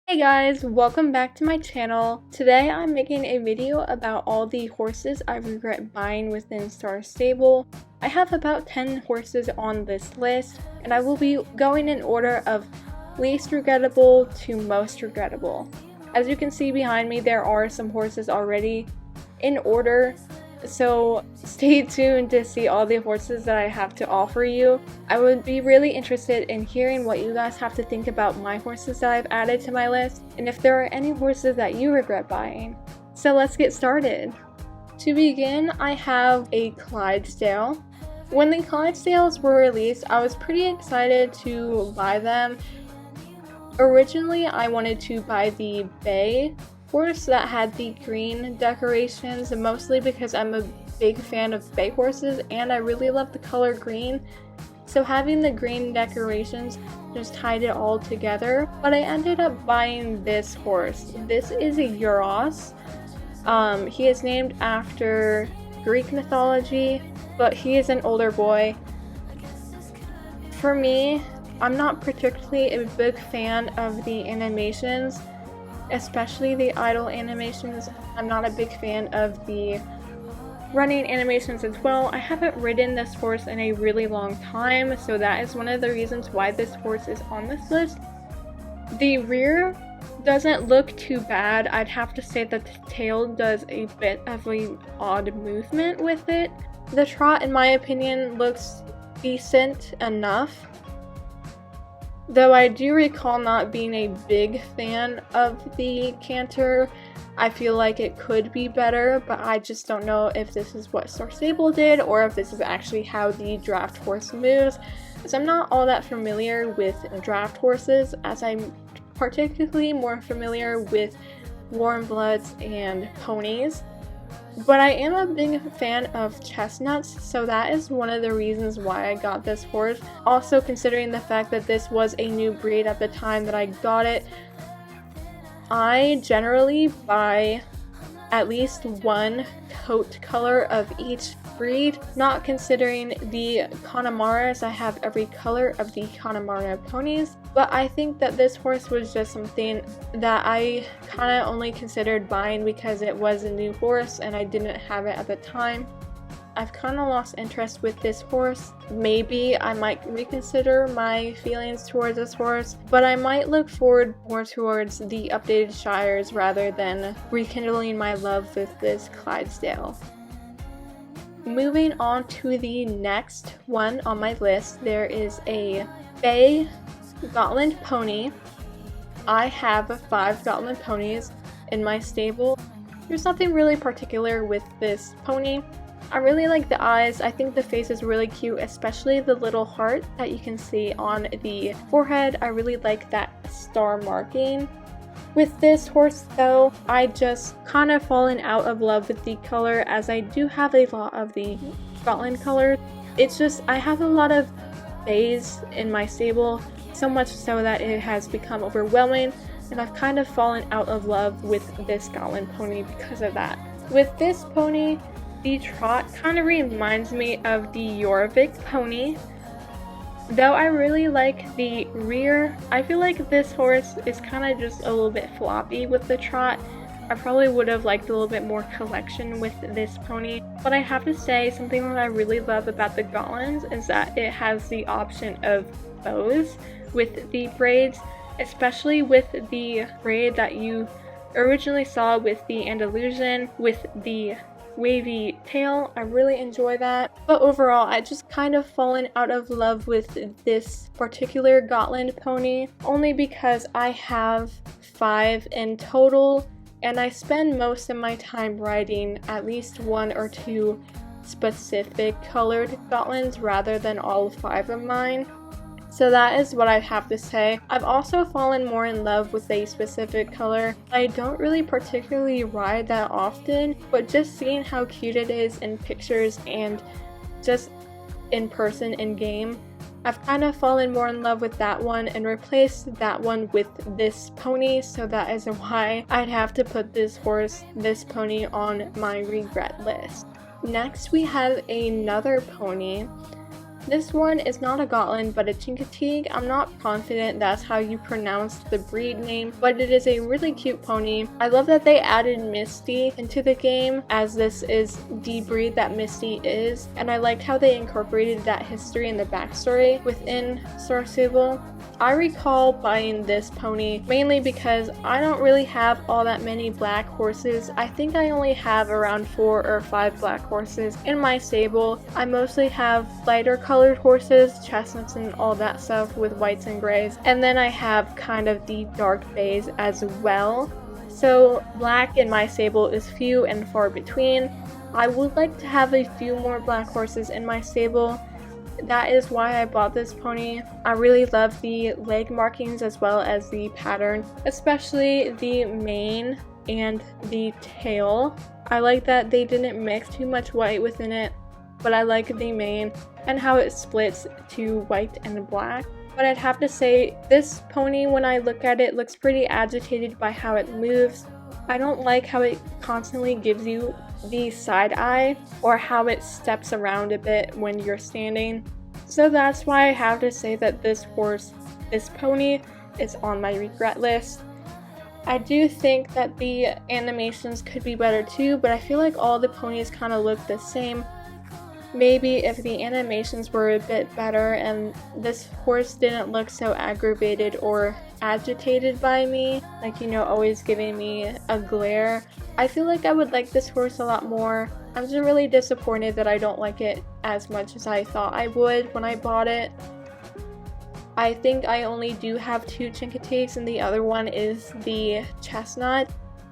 Hey guys, welcome back to my channel. Today I'm making a video about all the horses I regret buying within Star Stable. I have about 10 horses on this list, and I will be going in order of least regrettable to most regrettable. As you can see behind me, there are some horses already in order, so stay tuned to see all the horses that I have to offer you. I would be really interested in hearing what you guys have to think about my horses that I've added to my list, and if there are any horses that you regret buying. So let's get started. To begin, I have a Clydesdale. When the Clydesdales were released, I was pretty excited to buy them. Originally, I wanted to buy the Bay horse that had the green decorations, mostly because I'm a big fan of bay horses and I really love the color green, so having the green decorations just tied it all together. But I ended up buying this horse. This is a Euros. He is named after Greek mythology, but he is an older boy. For me, I'm not particularly a big fan of the animations, especially the idle animations. I'm not a big fan of the running animations as well. I haven't ridden this horse in a really long time, so that is one of the reasons why this horse is on this list. The rear doesn't look too bad. I'd have to say that the tail does a bit of an odd movement with it. The trot, in my opinion, looks decent enough, though I do recall not being a big fan of the canter. I feel like it could be better, but I just don't know if this is what Star Stable did or if this is actually how the draft horse moves, as I'm not all that familiar with draft horses, as I'm particularly more familiar with warm bloods and ponies. But I am a big fan of chestnuts, so that is one of the reasons why I got this horse. Also, considering the fact that this was a new breed at the time that I got it, I generally buy at least one coat color of each breed. Not considering the Connemara's, I have every color of the Connemara ponies, but I think that this horse was just something that I kind of only considered buying because it was a new horse and I didn't have it at the time. I've kind of lost interest with this horse. Maybe I might reconsider my feelings towards this horse, but I might look forward more towards the updated Shires rather than rekindling my love with this Clydesdale. Moving on to the next one on my list, there is a Baygotland pony. I have 5 Gotland ponies in my stable. There's nothing really particular with this pony. I really like the eyes. I think the face is really cute, especially the little heart that you can see on the forehead. I really like that star marking. With this horse though, I just kind of fallen out of love with the color, as I do have a lot of the Scotland color. It's just, I have a lot of bays in my stable, so much so that it has become overwhelming, and I've kind of fallen out of love with this Scotland pony because of that. With this pony, the trot kind of reminds me of the Jorvik pony. Though I really like the rear, I feel like this horse is kind of just a little bit floppy with the trot. I probably would have liked a little bit more collection with this pony. But I have to say, something that I really love about the Gotlands is that it has the option of bows with the braids, especially with the braid that you originally saw with the Andalusian with the wavy tail. I really enjoy that. But overall, I just kind of fallen out of love with this particular Gotland pony, only because I have 5 in total, and I spend most of my time riding at least 1 or 2 specific colored Gotlands rather than all 5 of mine. So that is what I have to say. I've also fallen more in love with a specific color. I don't really particularly ride that often, but just seeing how cute it is in pictures and just in person in game, I've kind of fallen more in love with that one and replaced that one with this pony, so that is why I'd have to put this pony on my regret list. Next we have another pony. This one is not a Gotland, but a Chincoteague. I'm not confident that's how you pronounce the breed name, but it is a really cute pony. I love that they added Misty into the game, as this is the breed that Misty is, and I liked how they incorporated that history and the backstory within Star Stable. I recall buying this pony mainly because I don't really have all that many black horses. I think I only have around 4 or 5 black horses in my stable. I mostly have lighter colored horses, chestnuts and all that stuff with whites and grays. And then I have kind of the dark bays as well. So black in my stable is few and far between. I would like to have a few more black horses in my stable. That is why I bought this pony. I really love the leg markings as well as the pattern, especially the mane and the tail. I like that they didn't mix too much white within it, but I like the mane and how it splits to white and black. But I'd have to say this pony, when I look at it, looks pretty agitated by how it moves. I don't like how it constantly gives you the side eye or how it steps around a bit when you're standing. So that's why I have to say that this pony is on my regret list. I do think that the animations could be better too, but I feel like all the ponies kind of look the same. Maybe if the animations were a bit better and this horse didn't look so aggravated or agitated by me, like, you know, always giving me a glare, I feel like I would like this horse a lot more. I'm just really disappointed that I don't like it as much as I thought I would when I bought it. I think I only do have 2 Chincoteagues and the other one is the chestnut.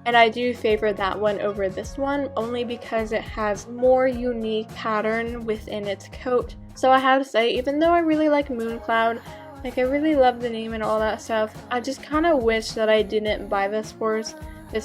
And I do favor that one over this one, only because it has more unique pattern within its coat. So I have to say, even though I really like Mooncloud, like I really love the name and all that stuff, I just kind of wish that I didn't buy this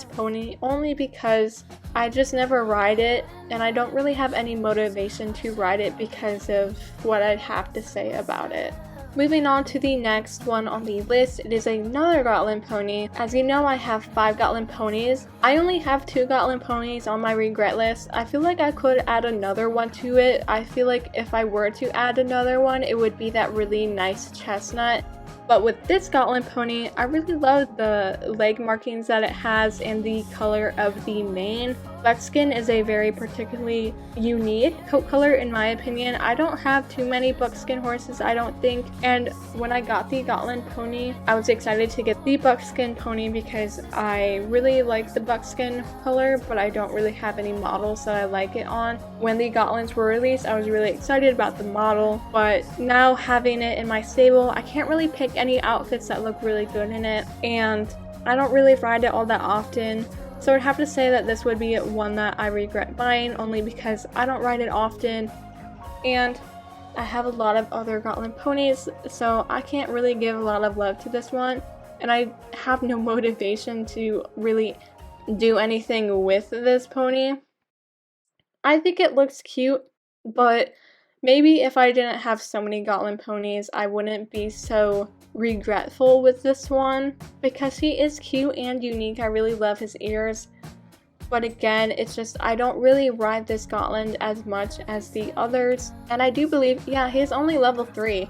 pony, only because I just never ride it, and I don't really have any motivation to ride it because of what I'd have to say about it. Moving on to the next one on the list, it is another Gotland pony. As you know, I have 5 Gotland ponies. I only have 2 Gotland ponies on my regret list. I feel like I could add another one to it. I feel like if I were to add another one, it would be that really nice chestnut. But with this Gotland pony, I really love the leg markings that it has and the color of the mane. Buckskin is a very particularly unique coat color in my opinion. I don't have too many buckskin horses, I don't think. And when I got the Gotland pony, I was excited to get the buckskin pony because I really like the buckskin color, but I don't really have any models that I like it on. When the Gotlands were released, I was really excited about the model, but now having it in my stable, I can't really pick any outfits that look really good in it, and I don't really ride it all that often. So I'd have to say that this would be one that I regret buying, only because I don't ride it often and I have a lot of other Gotland ponies, so I can't really give a lot of love to this one, and I have no motivation to really do anything with this pony. I think it looks cute, but maybe if I didn't have so many Gotland ponies, I wouldn't be so regretful with this one, because he is cute and unique. I really love his ears, but again, it's just I don't really ride this Gotland as much as the others, and I do believe, yeah, he's only level 3.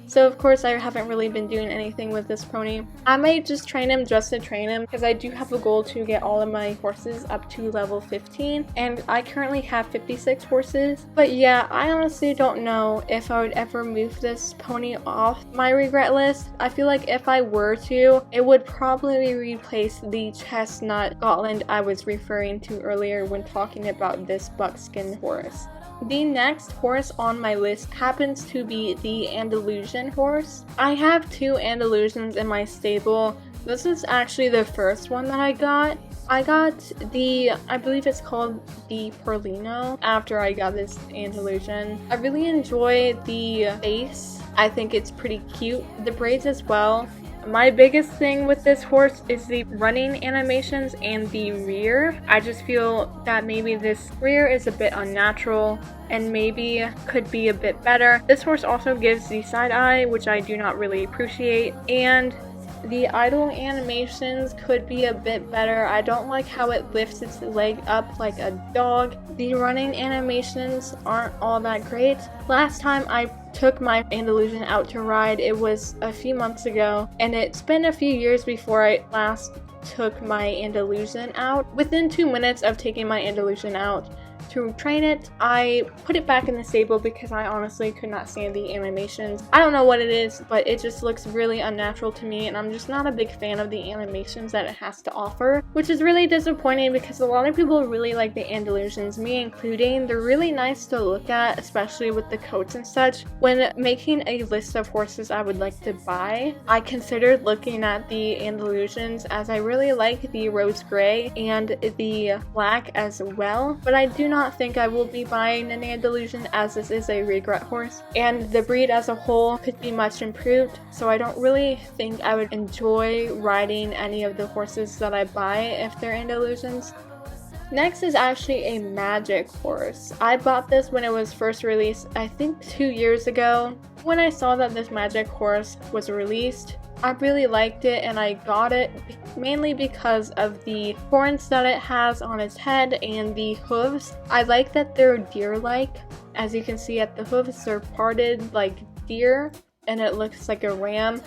So of course I haven't really been doing anything with this pony. I might just train him just to train him, because I do have a goal to get all of my horses up to level 15, and I currently have 56 horses. But yeah, I honestly don't know if I would ever move this pony off my regret list. I feel like if I were to, it would probably replace the chestnut Gotland I was referring to earlier when talking about this buckskin horse. The next horse on my list happens to be the Andalusian horse. I have 2 Andalusians in my stable. This is actually the first one that I got. I got the, I believe it's called the Perlino, after I got this Andalusian. I really enjoy the face. I think it's pretty cute. The braids as well. My biggest thing with this horse is the running animations and the rear. I just feel that maybe this rear is a bit unnatural and maybe could be a bit better. This horse also gives the side eye, which I do not really appreciate, and the idle animations could be a bit better. I don't like how it lifts its leg up like a dog. The running animations aren't all that great. Last time I took my Andalusian out to ride. It was a few months ago, and it's been a few years before I last took my Andalusian out. Within 2 minutes of taking my Andalusian out to train it, I put it back in the stable because I honestly could not stand the animations. I don't know what it is, but it just looks really unnatural to me, and I'm just not a big fan of the animations that it has to offer, which is really disappointing because a lot of people really like the Andalusians, me including. They're really nice to look at, especially with the coats and such. When making a list of horses I would like to buy, I considered looking at the Andalusians, as I really like the rose gray and the black as well, but I do not think I will be buying an Andalusian, as this is a regret horse and the breed as a whole could be much improved, so I don't really think I would enjoy riding any of the horses that I buy if they're Andalusians. Next is actually a magic horse. I bought this when it was first released, I think 2 years ago. When I saw that this magic horse was released, I really liked it and I got it mainly because of the horns that it has on its head and the hooves. I like that they're deer-like. As you can see at the hooves, they're parted like deer and it looks like a ram.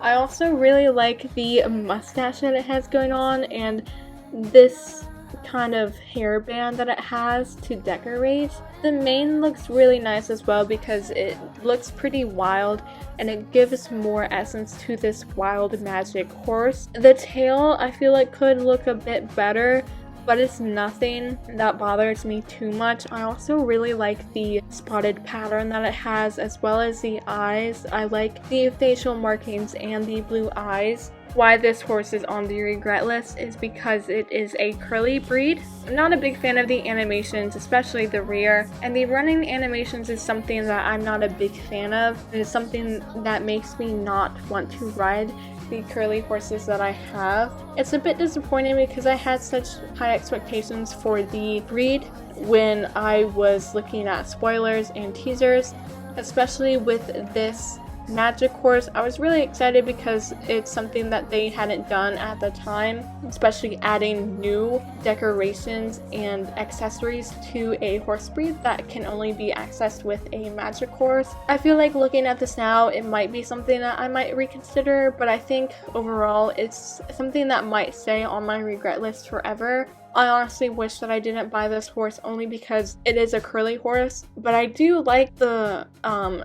I also really like the mustache that it has going on and this kind of hairband that it has to decorate. The mane looks really nice as well because it looks pretty wild and it gives more essence to this wild magic horse. The tail I feel like could look a bit better, but it's nothing that bothers me too much. I also really like the spotted pattern that it has, as well as the eyes. I like the facial markings and the blue eyes. Why this horse is on the regret list is because it is a curly breed. I'm not a big fan of the animations, especially the rear, and the running animations is something that I'm not a big fan of. It is something that makes me not want to ride the curly horses that I have. It's a bit disappointing because I had such high expectations for the breed when I was looking at spoilers and teasers, especially with this magic horse. I was really excited because it's something that they hadn't done at the time, especially adding new decorations and accessories to a horse breed that can only be accessed with a magic horse. I feel like looking at this now, it might be something that I might reconsider, but I think overall it's something that might stay on my regret list forever. I honestly wish that I didn't buy this horse only because it is a curly horse, but I do like the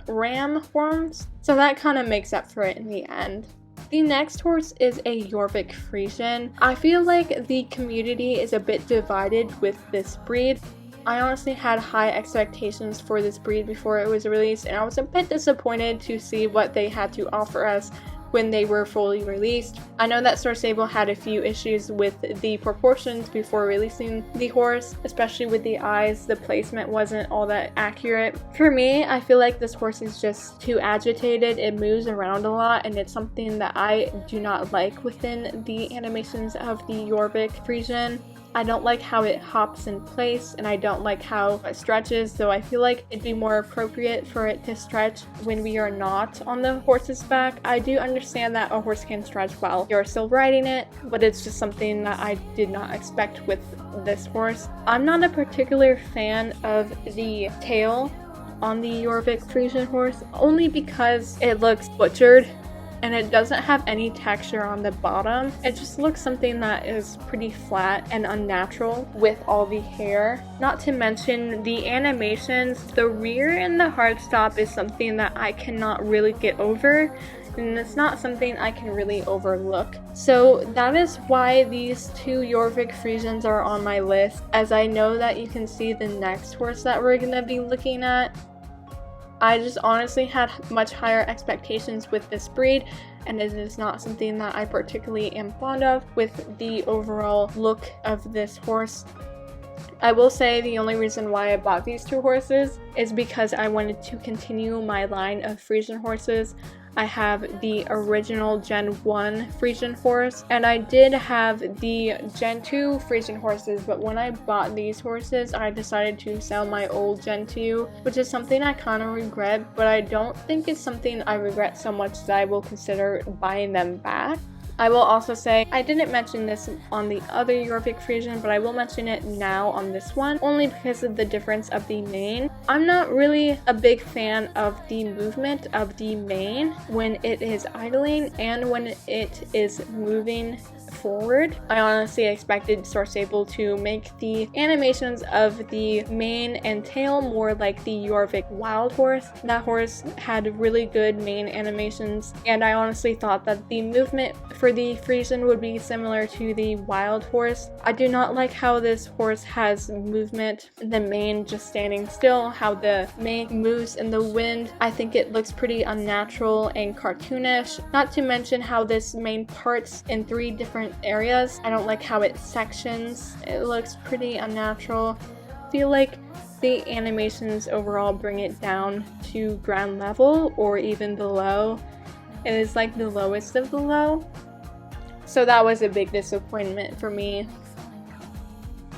ram horns, so that kind of makes up for it in the end. The next horse is a Jorvik Frisian. I feel like the community is a bit divided with this breed. I honestly had high expectations for this breed before it was released, and I was a bit disappointed to see what they had to offer us when they were fully released. I know that Star Stable had a few issues with the proportions before releasing the horse, especially with the eyes. The placement wasn't all that accurate. For me, I feel like this horse is just too agitated. It moves around a lot and it's something that I do not like within the animations of the Jorvik Frisian. I don't like how it hops in place and I don't like how it stretches, so I feel like it'd be more appropriate for it to stretch when we are not on the horse's back. I do understand that a horse can stretch while you're still riding it, but it's just something that I did not expect with this horse. I'm not a particular fan of the tail on the Jorvik Frisian horse, only because it looks butchered and it doesn't have any texture on the bottom. It just looks something that is pretty flat and unnatural with all the hair. Not to mention the animations. The rear and the hard stop is something that I cannot really get over, and it's not something I can really overlook. So that is why these two Jorvik Frisians are on my list, as I know that you can see the next horse that we're gonna be looking at. I just honestly had much higher expectations with this breed, and it is not something that I particularly am fond of with the overall look of this horse. I will say the only reason why I bought these two horses is because I wanted to continue my line of Frisian horses. I have the original Gen 1 Frisian horse, and I did have the Gen 2 Frisian horses, but when I bought these horses, I decided to sell my old Gen 2, which is something I kind of regret, but I don't think it's something I regret so much that I will consider buying them back. I will also say, I didn't mention this on the other Jorvik Frisian, but I will mention it now on this one, only because of the difference of the mane. I'm not really a big fan of the movement of the mane when it is idling and when it is moving forward. I honestly expected Star Stable to make the animations of the mane and tail more like the Jorvik wild horse. That horse had really good mane animations, and I honestly thought that the movement for the Frisian would be similar to the wild horse. I do not like how this horse has movement, the mane just standing still, how the mane moves in the wind. I think it looks pretty unnatural and cartoonish, not to mention how this mane parts in 3 different areas. I don't like how it sections. It looks pretty unnatural. I feel like the animations overall bring it down to ground level or even below. It is like the lowest of the low. So that was a big disappointment for me.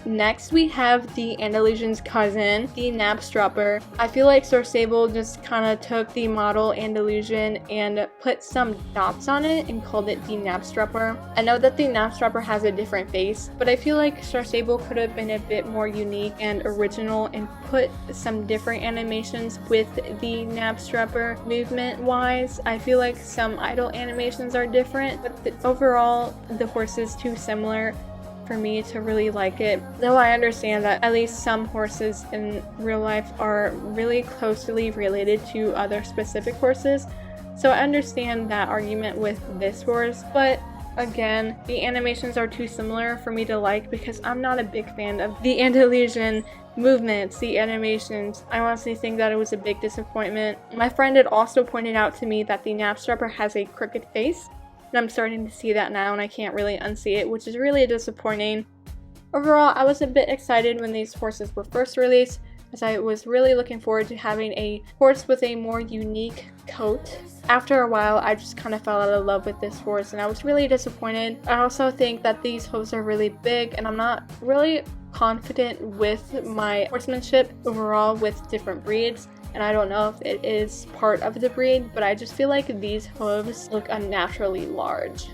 Next, we have the Andalusian's cousin, the Nappa Strapper. I feel like Star Stable just kind of took the model Andalusian and put some dots on it and called it the Nappa Strapper. I know that the Nappa Strapper has a different face, but I feel like Star Stable could have been a bit more unique and original and put some different animations with the Nappa Strapper movement-wise. I feel like some idle animations are different, but overall, the horse is too similar for me to really like it. Though I understand that at least some horses in real life are really closely related to other specific horses, so I understand that argument with this horse, but again, the animations are too similar for me to like because I'm not a big fan of the Andalusian movements, the animations. I honestly think that it was a big disappointment. My friend had also pointed out to me that the Nappa Strapper has a crooked face, and I'm starting to see that now and I can't really unsee it, which is really disappointing. Overall, I was a bit excited when these horses were first released, as I was really looking forward to having a horse with a more unique coat. After a while, I just kind of fell out of love with this horse and I was really disappointed. I also think that these hooves are really big and I'm not really confident with my horsemanship overall with different breeds. And I don't know if it is part of the breed, but I just feel like these hooves look unnaturally large.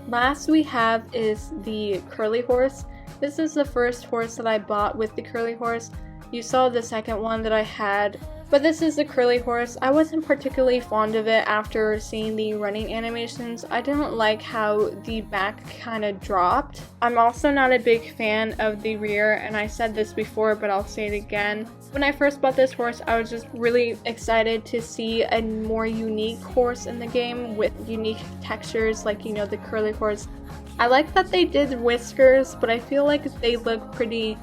Last we have is the curly horse. This is the first horse that I bought with the curly horse. You saw the second one that I had, but this is the curly horse. I wasn't particularly fond of it after seeing the running animations. I didn't like how the back kind of dropped. I'm also not a big fan of the rear, and I said this before, but I'll say it again. When I first bought this horse, I was just really excited to see a more unique horse in the game with unique textures like, you know, the curly horse. I like that they did whiskers, but I feel like they look pretty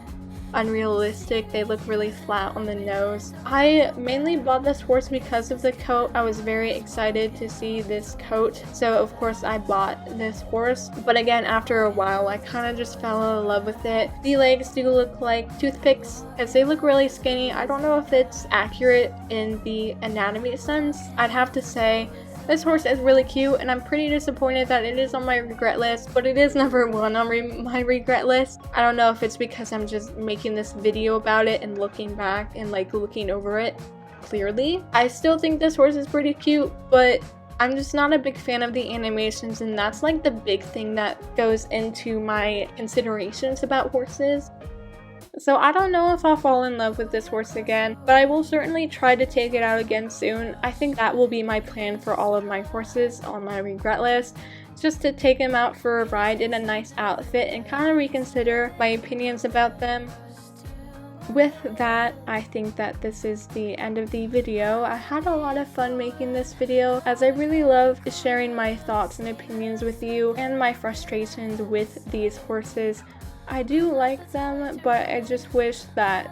unrealistic. They look really flat on the nose. I mainly bought this horse because of the coat. I was very excited to see this coat, so of course I bought this horse. But again, after a while, I kind of just fell in love with it. The legs do look like toothpicks as they look really skinny. I don't know if it's accurate in the anatomy sense. I'd have to say this horse is really cute, and I'm pretty disappointed that it is on my regret list, but it is number 1 on my regret list. I don't know if it's because I'm just making this video about it and looking back and like looking over it clearly. I still think this horse is pretty cute, but I'm just not a big fan of the animations, and that's like the big thing that goes into my considerations about horses. So I don't know if I'll fall in love with this horse again, but I will certainly try to take it out again soon. I think that will be my plan for all of my horses on my regret list, just to take them out for a ride in a nice outfit and kind of reconsider my opinions about them. With that, I think that this is the end of the video. I had a lot of fun making this video, as I really love sharing my thoughts and opinions with you and my frustrations with these horses. I do like them, but I just wish that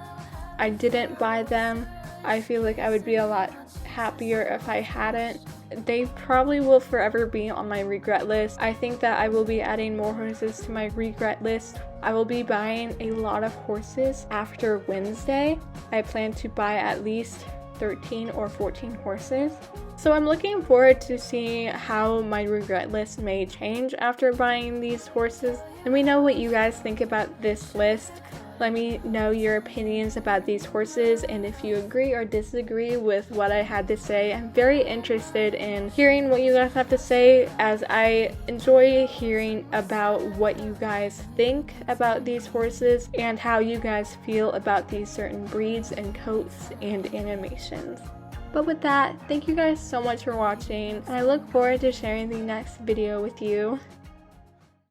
I didn't buy them. I feel like I would be a lot happier if I hadn't. They probably will forever be on my regret list. I think that I will be adding more horses to my regret list. I will be buying a lot of horses after Wednesday. I plan to buy at least 13 or 14 horses. So I'm looking forward to seeing how my regret list may change after buying these horses. Let me know what you guys think about this list. Let me know your opinions about these horses and if you agree or disagree with what I had to say. I'm very interested in hearing what you guys have to say, as I enjoy hearing about what you guys think about these horses and how you guys feel about these certain breeds and coats and animations. But with that, thank you guys so much for watching, and I look forward to sharing the next video with you.